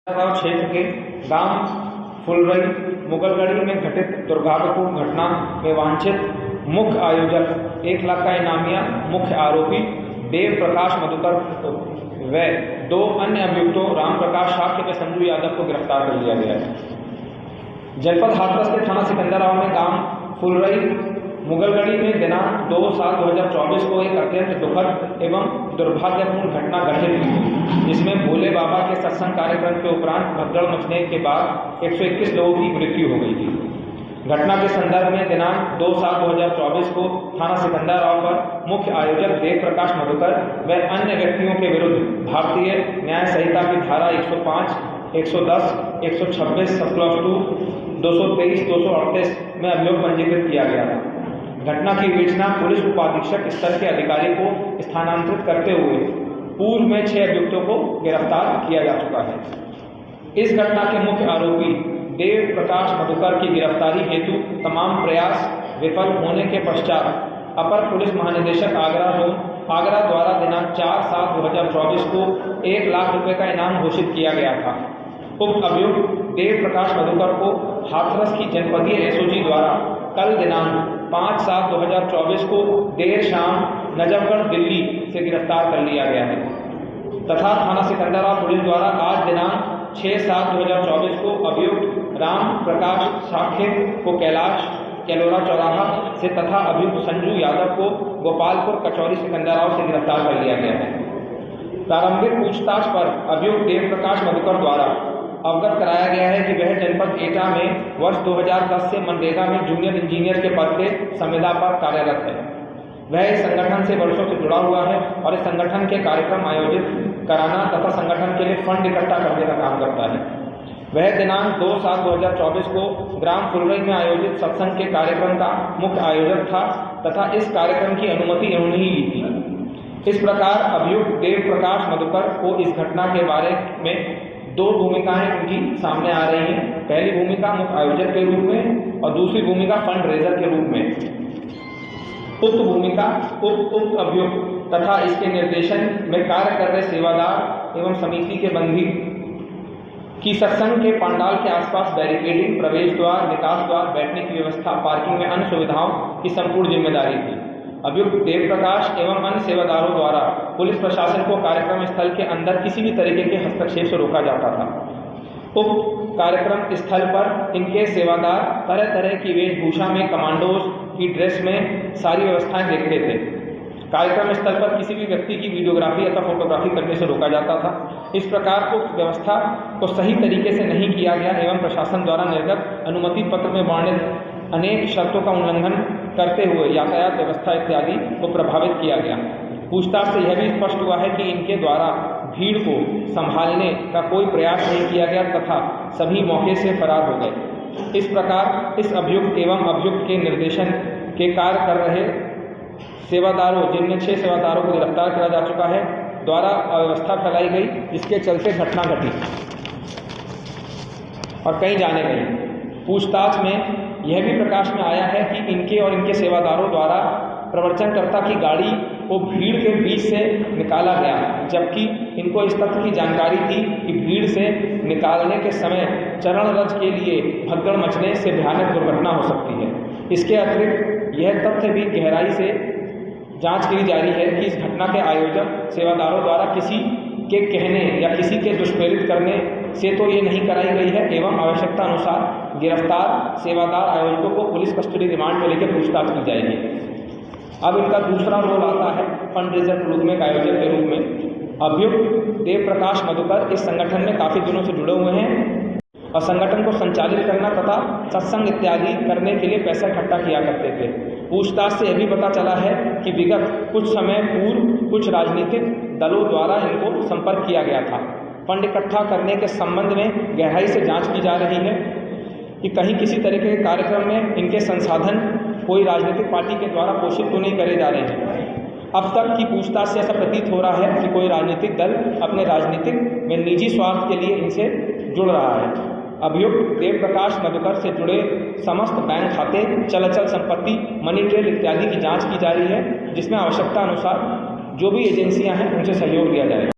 क्षेत्र के गांव फुलरई मुगलगढ़ी में घटित दुर्भाग्यपूर्ण घटना में वांछित मुख्य आयोजक 1 लाख का इनामिया मुख्य आरोपी देव प्रकाश मधुकर व 2 अन्य अभियुक्तों राम प्रकाश शाक्य व संजू यादव को गिरफ्तार कर लिया गया है। जनपद हाथरस के थाना सिकंदराबाद में गांव फुलरई मुगलगढ़ी में दिनांक 2/7/2024 को एक अत्यंत दुखद एवं दुर्भाग्यपूर्ण घटना घटित हुई, जिसमें भोले बाबा के सत्संग कार्यक्रम के उपरांत भगदड़ मचने के बाद 121 लोगों की मृत्यु हो गई थी। घटना के संदर्भ में दिनांक 2/7/2024 को थाना सिकंदराबाद पर मुख्य आयोजक देव प्रकाश मधुकर व अन्य व्यक्तियों के विरुद्ध भारतीय न्याय संहिता की धारा 105, 110, 126 सब क्लॉज 2, 223, 238 में अभियोग पंजीकृत किया गया था। घटना की विवेचना पुलिस उपाधीक्षक स्तर के अधिकारी को स्थानांतरित करते हुए पूर्व में 6 अभियुक्तों को गिरफ्तार किया जा चुका है। इस घटना के मुख्य आरोपी देव प्रकाश मधुकर की गिरफ्तारी हेतु तमाम प्रयास विफल होने के पश्चात अपर पुलिस महानिदेशक आगरा जोन आगरा द्वारा दिनांक 4/7/2024 को 1 लाख रुपए का इनाम घोषित किया गया था। उक्त अभियुक्त देव प्रकाश मधुकर को हाथरस की जनपदीय एसओजी द्वारा कल दिनांक 5/7/2024 को देर शाम नजफगढ़ दिल्ली से गिरफ्तार कर लिया गया है तथा थाना सिकंदराबाद पुलिस द्वारा आज दिनांक 6/7/2024 को अभियुक्त राम प्रकाश शाक्य को कैलाश कैलोरा चौराहा से तथा अभियुक्त संजू यादव को गोपालपुर कचौरी सिकंदराबाद से गिरफ्तार कर लिया गया है। प्रारंभिक पूछताछ पर अभियुक्त देव प्रकाश मधुकर द्वारा अवगत कराया गया है कि वह जनपद एटा में वर्ष 2010 से मनरेगा में जूनियर इंजीनियर के पद पे संविदा पर कार्यरत है। वह इस संगठन से वर्षों से जुड़ा हुआ है और इस संगठन के कार्यक्रम आयोजित कराना तथा संगठन के लिए फंड इकट्ठा करने का काम करता है। वह दिनांक 2/7/2024 को ग्राम फुलरई में आयोजित सत्संग के कार्यक्रम का मुख्य आयोजक था तथा इस कार्यक्रम की अनुमति इन्होंने ही ली थी। इस प्रकार अभियुक्त देव प्रकाश मधुकर को इस घटना के बारे में 2 भूमिकाएं उनकी सामने आ रही हैं। पहली भूमिका मुख्य आयोजक के रूप में और दूसरी भूमिका फंड रेजर के रूप में। उक्त भूमिका उक्त अभियुक्त तथा इसके निर्देशन में कार्य कर रहे सेवादार एवं समिति के बंदी की सत्संग के पंडाल के आसपास बैरिकेडिंग, प्रवेश द्वार, निकास द्वार, बैठने की व्यवस्था, पार्किंग में अन्य सुविधाओं की संपूर्ण जिम्मेदारी थी। अभियुक्त देव प्रकाश एवं अन्य सेवादारों द्वारा पुलिस प्रशासन को कार्यक्रम स्थल के अंदर किसी भी तरीके के हस्तक्षेप से रोका जाता था। उक्त कार्यक्रम स्थल पर इनके सेवादार तरह तरह की वेशभूषा में कमांडोज की ड्रेस में सारी व्यवस्थाएं देखते थे। कार्यक्रम स्थल पर किसी भी व्यक्ति की वीडियोग्राफी अथवा फोटोग्राफी करने से रोका जाता था। इस प्रकार उक्त व्यवस्था को सही तरीके से नहीं किया गया एवं प्रशासन द्वारा निर्गत अनुमति पत्र में वर्णित अनेक शर्तों का उल्लंघन करते हुए यातायात व्यवस्था इत्यादि को प्रभावित किया गया। पूछताछ से यह भी स्पष्ट हुआ है कि इनके द्वारा भीड़ को संभालने का कोई प्रयास नहीं किया गया तथा सभी मौके से फरार हो गए। इस प्रकार इस अभियुक्त एवं अभियुक्त के निर्देशन के कार्य कर रहे सेवादारों, जिनमें 6 सेवादारों को गिरफ्तार किया जा चुका है, द्वारा अव्यवस्था फैलाई गई, जिसके चलते घटना घटी और कहीं जाने गई। पूछताछ में यह भी प्रकाश में आया है कि इनके और इनके सेवादारों द्वारा प्रवचनकर्ता की गाड़ी को भीड़ के बीच से निकाला गया, जबकि इनको इस तथ्य की जानकारी थी कि भीड़ से निकालने के समय चरण रज के लिए भगदड़ मचने से भयानक दुर्घटना हो सकती है। इसके अतिरिक्त यह तथ्य भी गहराई से जांच की जा रही है कि इस घटना के आयोजक सेवादारों द्वारा किसी के कहने या किसी के दुष्प्रेरित करने से तो ये नहीं कराई गई है एवं आवश्यकता अनुसार गिरफ्तार सेवादार आयोजकों को पुलिस कस्टडी रिमांड में लेकर पूछताछ की जाएगी। अब इनका दूसरा रोल आता है फंड रेजर के रूप में, आयोजक के रूप में। अभियुक्त देव प्रकाश मधुकर इस संगठन में काफ़ी दिनों से जुड़े हुए हैं और संगठन को संचालित करना तथा सत्संग इत्यादि करने के लिए पैसा इकट्ठा किया करते थे। पूछताछ से यह भी पता चला है कि विगत कुछ समय पूर्व कुछ राजनीतिक दलों द्वारा इनको संपर्क किया गया था। फंड इकट्ठा करने के संबंध में गहराई से जांच की जा रही है कि कहीं किसी तरीके के कार्यक्रम में इनके संसाधन कोई राजनीतिक पार्टी के द्वारा पोषित तो नहीं करे जा रहे हैं। अब तक की पूछताछ से ऐसा प्रतीत हो रहा है कि कोई राजनीतिक दल अपने राजनीतिक में निजी स्वार्थ के लिए इनसे जुड़ रहा है। अभियुक्त देव प्रकाश मधुकर से जुड़े समस्त बैंक खाते, चल संपत्ति, मनी ट्रेल इत्यादि की जांच की जा रही है, जिसमें आवश्यकता अनुसार जो भी एजेंसियां हैं उनसे सहयोग लिया जाएगा।